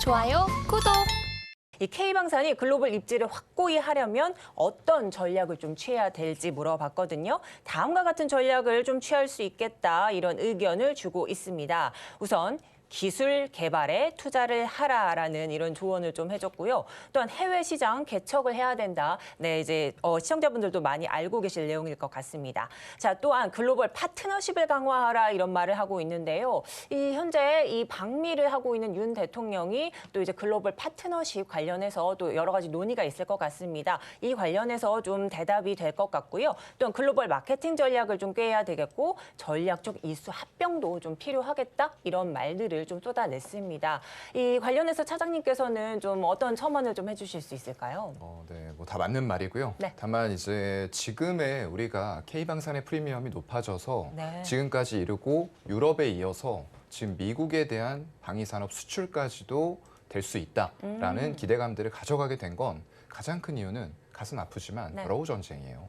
좋아요, 구독! 이 K방산이 글로벌 입지를 확고히 하려면 어떤 전략을 좀 취해야 될지 물어봤거든요. 다음과 같은 전략을 좀 취할 수 있겠다, 이런 의견을 주고 있습니다. 우선 기술 개발에 투자를 하라라는 이런 조언을 좀 해줬고요. 또한 해외 시장 개척을 해야 된다. 네, 이제 시청자분들도 많이 알고 계실 내용일 것 같습니다. 자, 또한 글로벌 파트너십을 강화하라, 이런 말을 하고 있는데요. 현재 이 방미를 하고 있는 윤 대통령이 또 이제 글로벌 파트너십 관련해서 또 여러 가지 논의가 있을 것 같습니다. 이 관련해서 좀 대답이 될 것 같고요. 또한 글로벌 마케팅 전략을 좀 꿰야 되겠고, 전략적 이수 합병도 좀 필요하겠다, 이런 말들을 좀 쏟아냈습니다. 이 관련해서 차장님께서는 좀 어떤 첨언을 좀 해주실 수 있을까요? 네, 뭐 다 맞는 말이고요. 네. 다만 이제 지금의 우리가 K방산의 프리미엄이 높아져서 네. 지금까지 이르고 유럽에 이어서 지금 미국에 대한 방위산업 수출까지도 될 수 있다라는 기대감들을 가져가게 된 건 가장 큰 이유는 가슴 아프지만 네. 러우 전쟁이에요.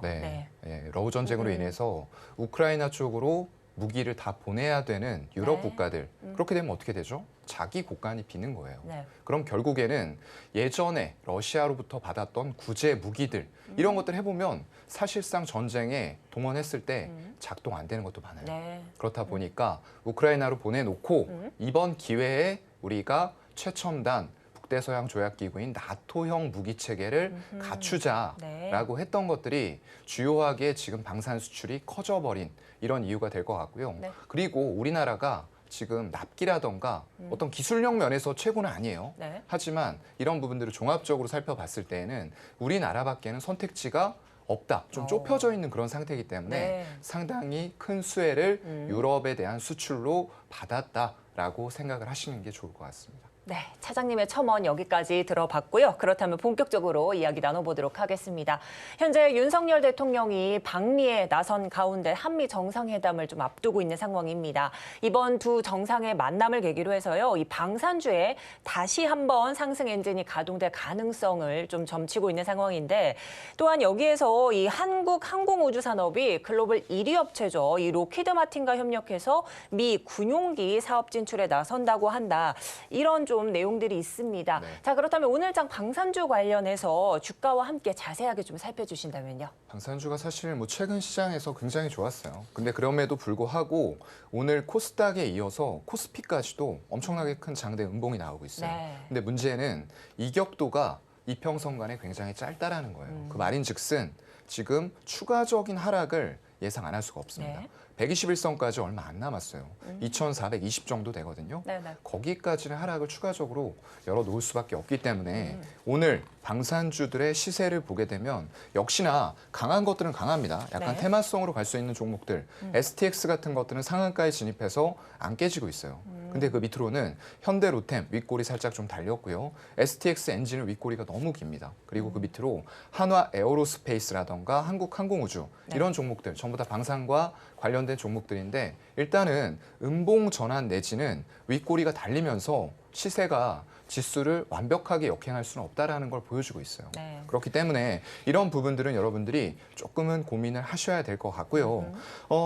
네. 러우 전쟁으로 인해서 우크라이나 쪽으로 무기를 다 보내야 되는 유럽 네. 국가들, 그렇게 되면 어떻게 되죠? 자기 곳간이 비는 거예요. 네. 그럼 결국에는 예전에 러시아로부터 받았던 구제 무기들, 이런 것들 해보면 사실상 전쟁에 동원했을 때 작동 안 되는 것도 많아요. 네. 그렇다 보니까 우크라이나로 보내놓고 이번 기회에 우리가 최첨단 북대서양 조약기구인 나토형 무기 체계를 갖추자라고 했던 것들이 주요하게 지금 방산 수출이 커져버린 이런 이유가 될 것 같고요. 네. 그리고 우리나라가 지금 납기라던가 어떤 기술력 면에서 최고는 아니에요. 네. 하지만 이런 부분들을 종합적으로 살펴봤을 때에는 우리나라밖에는 선택지가 없다. 좀 좁혀져 있는 그런 상태이기 때문에 네. 상당히 큰 수혜를 유럽에 대한 수출로 받았다라고 생각을 하시는 게 좋을 것 같습니다. 네, 차장님의 첨언 여기까지 들어봤고요. 그렇다면 본격적으로 이야기 나눠보도록 하겠습니다. 현재 윤석열 대통령이 방미에 나선 가운데 한미 정상회담을 좀 앞두고 있는 상황입니다. 이번 두 정상의 만남을 계기로 해서요, 이 방산주에 다시 한번 상승 엔진이 가동될 가능성을 좀 점치고 있는 상황인데, 또한 여기에서 이 한국 항공우주산업이 글로벌 1위 업체죠. 이 로키드 마틴과 협력해서 미 군용기 사업 진출에 나선다고 한다. 이런 좀 내용들이 있습니다. 네. 자, 그렇다면 오늘 장 방산주 관련해서 주가와 함께 자세하게 좀 살펴주신다면요. 방산주가 사실 뭐 최근 시장에서 굉장히 좋았어요. 근데 그럼에도 불구하고 오늘 코스닥에 이어서 코스피까지도 엄청나게 큰 장대 음봉이 나오고 있어요. 네. 근데 문제는 이격도가 이평선간에 굉장히 짧다라는 거예요. 그 말인즉슨 지금 추가적인 하락을 예상 안 할 수가 없습니다. 네. 121선까지 얼마 안 남았어요. 2420 정도 되거든요. 네네. 거기까지는 하락을 추가적으로 열어놓을 수밖에 없기 때문에 오늘 방산주들의 시세를 보게 되면 역시나 강한 것들은 강합니다. 약간 네. 테마성으로 갈 수 있는 종목들, STX 같은 것들은 상한가에 진입해서 안 깨지고 있어요. 근데 그 밑으로는 현대 로템 윗골이 살짝 좀 달렸고요. STX 엔진은 윗골이가 너무 깁니다. 그리고 그 밑으로 한화 에어로스페이스라던가 한국항공우주 이런 종목들 전부 다 방산과 관련된 종목들인데 일단은 음봉 전환 내지는 윗꼬리가 달리면서 시세가 지수를 완벽하게 역행할 수는 없다라는 걸 보여주고 있어요. 네. 그렇기 때문에 이런 부분들은 여러분들이 조금은 고민을 하셔야 될 것 같고요.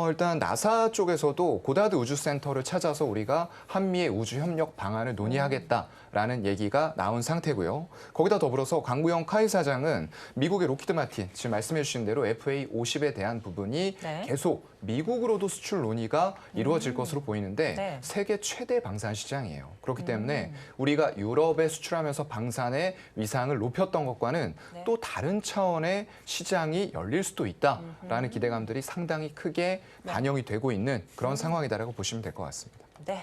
일단 나사 쪽에서도 고다드 우주센터를 찾아서 우리가 한미의 우주 협력 방안을 논의하겠다라는 얘기가 나온 상태고요. 거기다 더불어서 강구영 카이 사장은 미국의 로키드 마틴, 지금 말씀해 주신 대로 FA50에 대한 부분이 네. 계속 미국으로도 수출 논의가 이루어질 것으로 보이는데 네. 세계 최대 방산 시장이에요. 그렇기 때문에 우리가 유럽에 수출하면서 방산의 위상을 높였던 것과는 네. 또 다른 차원의 시장이 열릴 수도 있다라는 기대감들이 상당히 크게 반영이 되고 있는 그런 상황이다라고 보시면 될 것 같습니다. 네,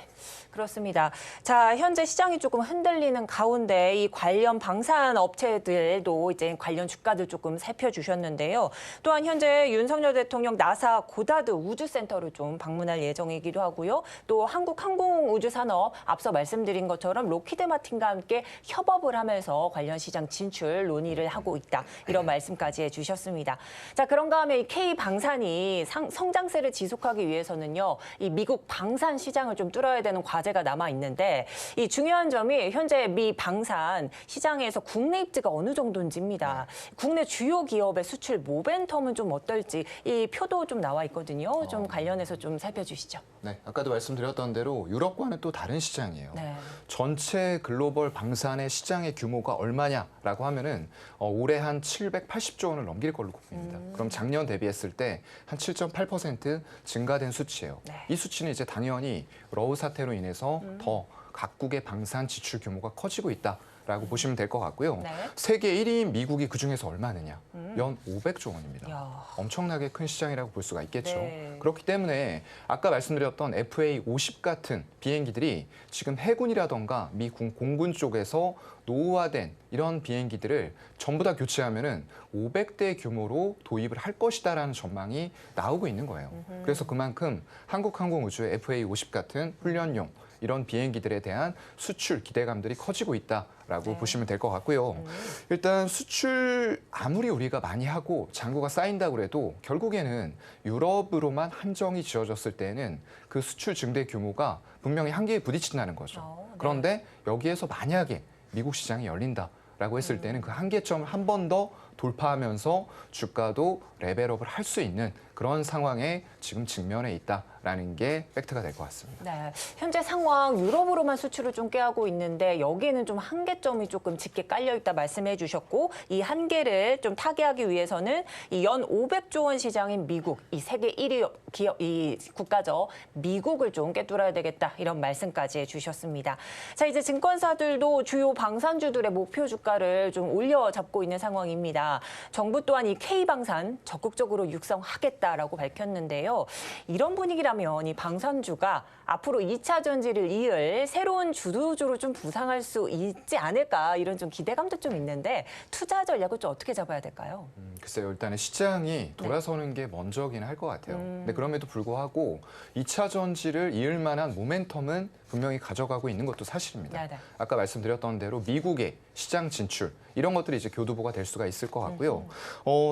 그렇습니다. 자, 현재 시장이 조금 흔들리는 가운데 이 관련 방산 업체들도 이제 관련 주가들 조금 살펴주셨는데요. 또한 현재 윤석열 대통령 나사 고다드 우주센터를 좀 방문할 예정이기도 하고요. 또 한국항공우주산업 앞서 말씀드린 것처럼 로키드 마틴과 함께 협업을 하면서 관련 시장 진출 논의를 하고 있다. 이런 말씀까지 해주셨습니다. 자, 그런가 하면 이 K방산이 성장세를 지속하기 위해서는요, 이 미국 방산 시장을 좀 좀 뚫어야 되는 과제가 남아 있는데 이 중요한 점이 현재 미 방산 시장에서 국내 입지가 어느 정도인지입니다. 국내 주요 기업의 수출 모멘텀은 좀 어떨지 이 표도 좀 나와 있거든요. 좀 관련해서 좀 살펴주시죠. 네, 아까도 말씀드렸던 대로 유럽과는 또 다른 시장이에요. 네. 전체 글로벌 방산의 시장의 규모가 얼마냐라고 하면은 올해 한 780조 원을 넘길 걸로 봅니다. 그럼 작년 대비했을 때 한 7.8% 증가된 수치예요. 네. 이 수치는 이제 당연히 러우 사태로 인해서 더 각국의 방산 지출 규모가 커지고 있다라고 보시면 될 것 같고요. 네. 세계 1위인 미국이 그중에서 얼마느냐? 연 500조 원입니다. 야. 엄청나게 큰 시장이라고 볼 수가 있겠죠. 네. 그렇기 때문에 아까 말씀드렸던 FA50 같은 비행기들이 지금 해군이라던가 미 공군 쪽에서 노후화된 이런 비행기들을 전부 다 교체하면은 500대 규모로 도입을 할 것이다라는 전망이 나오고 있는 거예요. 그래서 그만큼 한국항공우주의 FA50 같은 훈련용 이런 비행기들에 대한 수출 기대감들이 커지고 있다라고 네. 보시면 될 것 같고요. 일단 수출 아무리 우리가 많이 하고 잔고가 쌓인다고 해도 결국에는 유럽으로만 한정이 지어졌을 때는 그 수출 증대 규모가 분명히 한계에 부딪힌다는 거죠. 네. 그런데 여기에서 만약에 미국 시장이 열린다라고 했을 때는 그 한계점을 한 번 더 돌파하면서 주가도 레벨업을 할 수 있는 그런 상황에 지금 직면해 있다라는 게 팩트가 될 것 같습니다. 네, 현재 상황 유럽으로만 수출을 좀 꾀하고 있는데 여기에는 좀 한계점이 조금 짙게 깔려 있다 말씀해 주셨고 이 한계를 좀 타개하기 위해서는 이 연 500조 원 시장인 미국, 이 세계 1위 기업, 이 국가죠. 미국을 좀 꿰뚫어야 되겠다 이런 말씀까지 해주셨습니다. 자, 이제 증권사들도 주요 방산주들의 목표 주가를 좀 올려 잡고 있는 상황입니다. 정부 또한 이 K방산 적극적으로 육성하겠다라고 밝혔는데요. 이런 분위기라면 이 방산주가 앞으로 2차 전지를 이을 새로운 주도주로 좀 부상할 수 있지 않을까 이런 좀 기대감도 좀 있는데 투자 전략을 좀 어떻게 잡아야 될까요? 글쎄요, 일단은 시장이 돌아서는 게 먼저긴 할 것 같아요. 근데 그럼에도 불구하고 2차 전지를 이을 만한 모멘텀은 분명히 가져가고 있는 것도 사실입니다. 네네. 아까 말씀드렸던 대로 미국의 시장 진출 이런 것들이 이제 교두보가 될 수가 있을 것 같고요.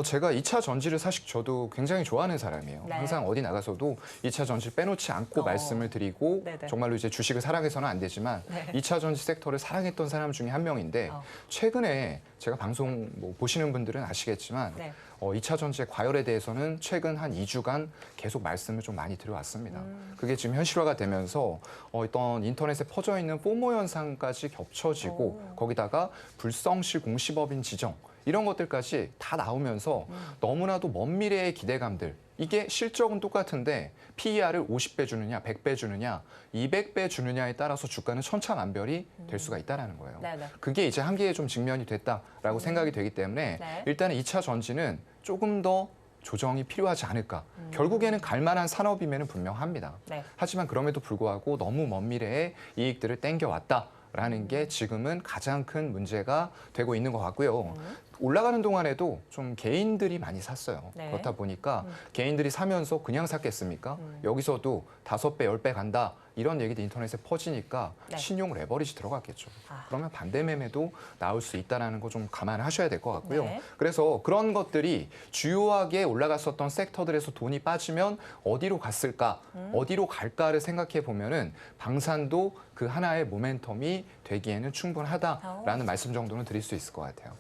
제가 2차 전지를 사실 저도 굉장히 좋아하는 사람이에요. 네. 항상 어디 나가서도 2차 전지 빼놓지 않고 말씀을 드리고 네네. 정말로 이제 주식을 사랑해서는 안 되지만 네. 2차 전지 섹터를 사랑했던 사람 중에 한 명인데 최근에 제가 방송 뭐 보시는 분들은 아시겠지만 네. 2차 전지의 과열에 대해서는 최근 한 2주간 계속 말씀을 좀 많이 드려왔습니다. 그게 지금 현실화가 되면서 어떤 인터넷에 퍼져 있는 포모 현상까지 겹쳐지고 거기다가 불성실 공시법인 지정 이런 것들까지 다 나오면서 너무나도 먼 미래의 기대감들 이게 실적은 똑같은데 PER을 50배 주느냐, 100배 주느냐, 200배 주느냐에 따라서 주가는 천차만별이 될 수가 있다는 거예요. 네네. 그게 이제 한계에 좀 직면이 됐다라고 생각이 되기 때문에 네. 일단은 2차 전지는 조금 더 조정이 필요하지 않을까. 결국에는 갈 만한 산업임에는 분명합니다. 네. 하지만 그럼에도 불구하고 너무 먼 미래에 이익들을 땡겨왔다라는 게 지금은 가장 큰 문제가 되고 있는 것 같고요. 올라가는 동안에도 좀 개인들이 많이 샀어요. 네. 그렇다 보니까 개인들이 사면서 그냥 샀겠습니까? 여기서도 5배, 10배 간다. 이런 얘기도 인터넷에 퍼지니까 네. 신용 레버리지 들어갔겠죠. 아. 그러면 반대 매매도 나올 수 있다는 거 좀 감안하셔야 될 것 같고요. 네. 그래서 그런 것들이 주요하게 올라갔었던 섹터들에서 돈이 빠지면 어디로 갔을까, 어디로 갈까를 생각해 보면은 방산도 그 하나의 모멘텀이 되기에는 충분하다라는 말씀 정도는 드릴 수 있을 것 같아요.